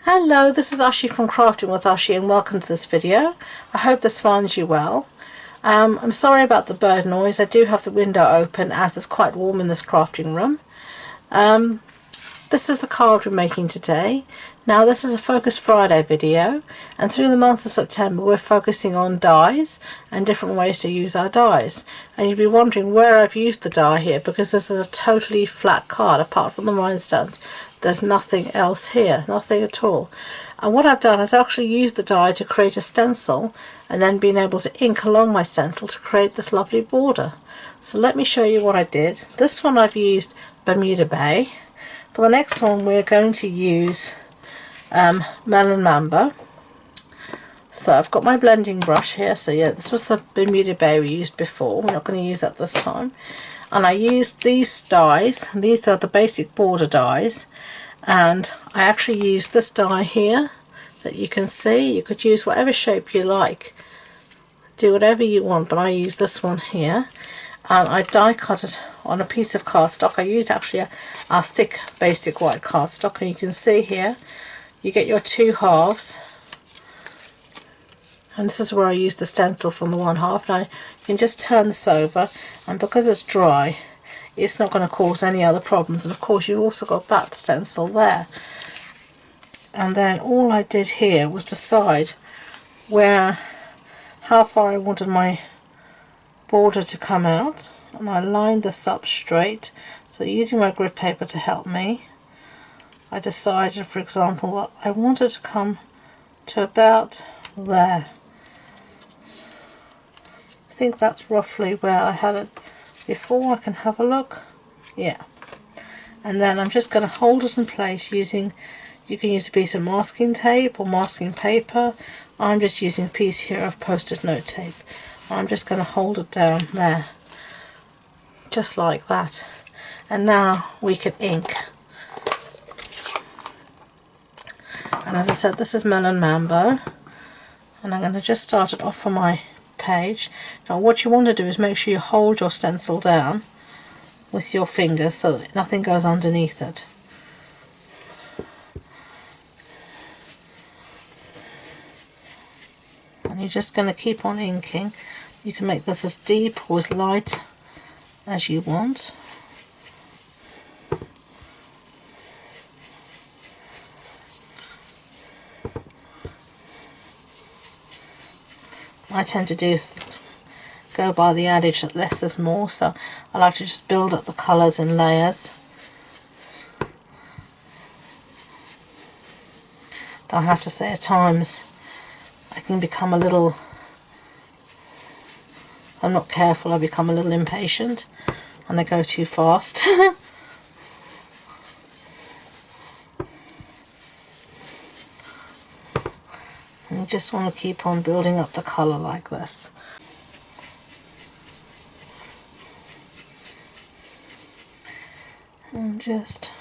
Hello, this is Ashee from Crafting with Ashee and welcome to this video. I hope this finds you well. I'm sorry about the bird noise. I do have the window open as it's quite warm in this crafting room. This is the card we're making today. Now this is a Focus Friday video, and through the month of September we're focusing on dies and different ways to use our dies. And you'll be wondering where I've used the die here, because this is a totally flat card apart from the rhinestones. There's nothing else here, nothing at all. And what I've done is actually used the die to create a stencil and then been able to ink along my stencil to create this lovely border. So let me show you what I did. This one I've used Bermuda Bay. For the next one we're going to use Melon Mambo. So I've got my blending brush here. So yeah, this was the Bermuda Bay we used before. We're not going to use that this time. And I used these dies. These are the basic border dies, and I actually used this die here that you can see. You could use whatever shape you like, do whatever you want, but I used this one here, and I die cut it on a piece of cardstock. I used actually a thick basic white cardstock, and you can see here you get your two halves, and this is where I used the stencil from the one half. Now you can just turn this over, and because it's dry it's not going to cause any other problems. And of course you've also got that stencil there. And then all I did here was decide how far I wanted my border to come out, and I lined this up straight. So using my grid paper to help me, I decided, for example, that I wanted to come to about there. I think that's roughly where I had it before. I can have a look. Yeah. And then I'm just going to hold it in place using, you can use a piece of masking tape or masking paper. I'm just using a piece here of post-it note tape. I'm just going to hold it down there, just like that. And now we can ink. And as I said, this is Melon Mambo, and I'm going to just start it off on my page. Now what you want to do is make sure you hold your stencil down with your fingers so that nothing goes underneath it. And you're just going to keep on inking. You can make this as deep or as light as you want. I tend to go by the adage that less is more, so I like to just build up the colours in layers. Though I have to say at times I can become a little, if I'm not careful, I become a little impatient and I go too fast. And you just want to keep on building up the colour like this. And just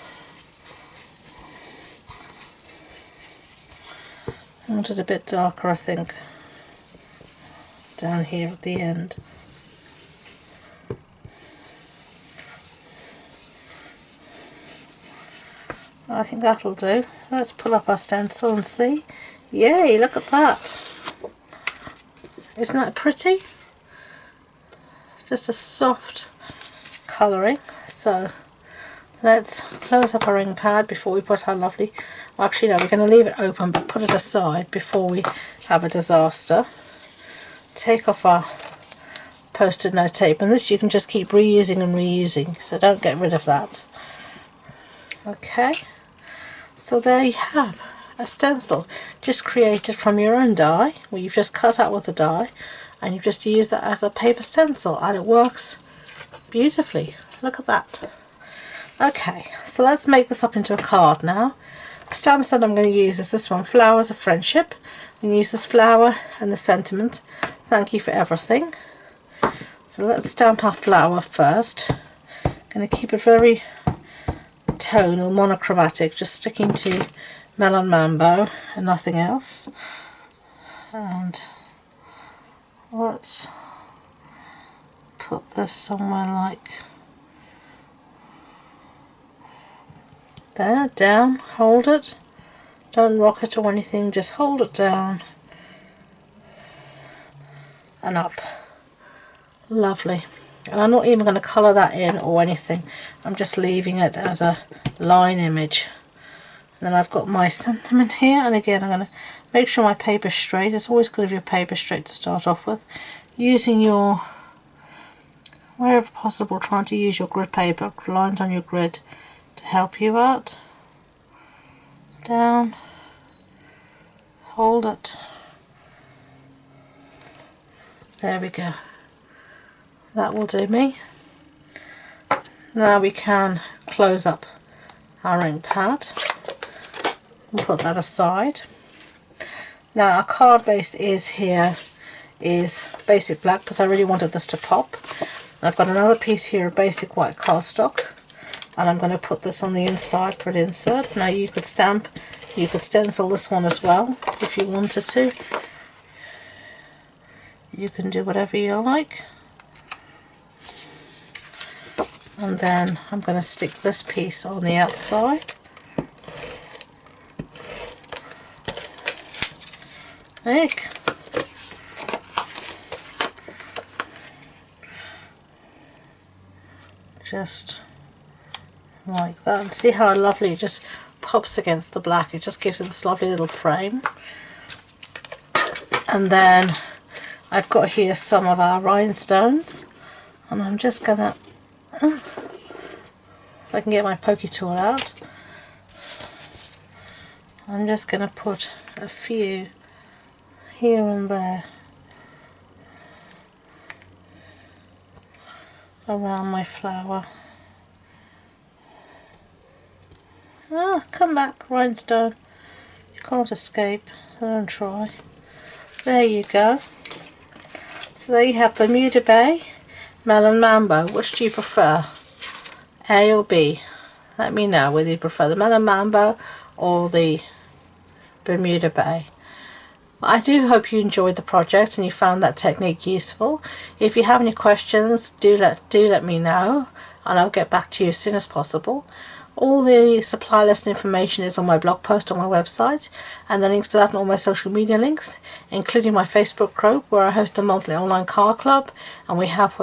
I want it a bit darker, I think, down here at the end. I think that'll do. Let's pull up our stencil and see. Yay, look at that. Isn't that pretty? Just a soft colouring. So let's close up our ink pad before we put our lovely, well, actually no, we're going to leave it open but put it aside before we have a disaster. Take off our post-it note tape, and this you can just keep reusing and reusing, so don't get rid of that. Okay, so there you have a stencil just created from your own die, where you've just cut out with the die and you've just used that as a paper stencil, and it works beautifully. Look at that. Okay, so let's make this up into a card now. The stamp set I'm going to use is this one, Flowers of Friendship. I'm going to use this flower and the sentiment, thank you for everything. So let's stamp our flower first. I'm going to keep it very tonal, monochromatic, just sticking to Melon Mambo and nothing else. And let's put this somewhere like there, down, hold it, Don't rock it or anything, just hold it down and up. Lovely. And I'm not even going to colour that in or anything. I'm just leaving it as a line image. And then I've got my sentiment here, and again I'm going to make sure my paper's straight. It's always good if your paper's straight to start off with. Using your, wherever possible, trying to use your grid paper, lines on your grid to help you out. Down, hold it. There we go. That will do me. Now we can close up our ink pad and put that aside. Now our card base is basic black because I really wanted this to pop. I've got another piece here of basic white cardstock, and I'm going to put this on the inside for an insert. Now you could stamp, you could stencil this one as well if you wanted to. You can do whatever you like. And then I'm going to stick this piece on the outside. Like. Just like that. And see how lovely it just pops against the black. It just gives it this lovely little frame. And then I've got here some of our rhinestones, and I'm just going to, if I can get my pokey tool out, I'm just going to put a few here and there around my flower. Ah, come back, rhinestone. You can't escape, so don't try. There you go. So there you have Bermuda Bay, Melon Mambo. Which do you prefer? A or B? Let me know whether you prefer the Melon Mambo or the Bermuda Bay. I do hope you enjoyed the project and you found that technique useful. If you have any questions, do let me know, and I'll get back to you as soon as possible. All the supply list information is on my blog post on my website, and the links to that and all my social media links, including my Facebook group where I host a monthly online card club, and we have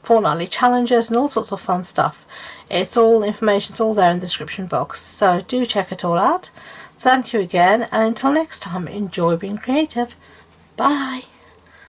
fortnightly challenges and all sorts of fun stuff. Information's all there in the description box, so do check it all out. Thank you again, and until next time, enjoy being creative. Bye.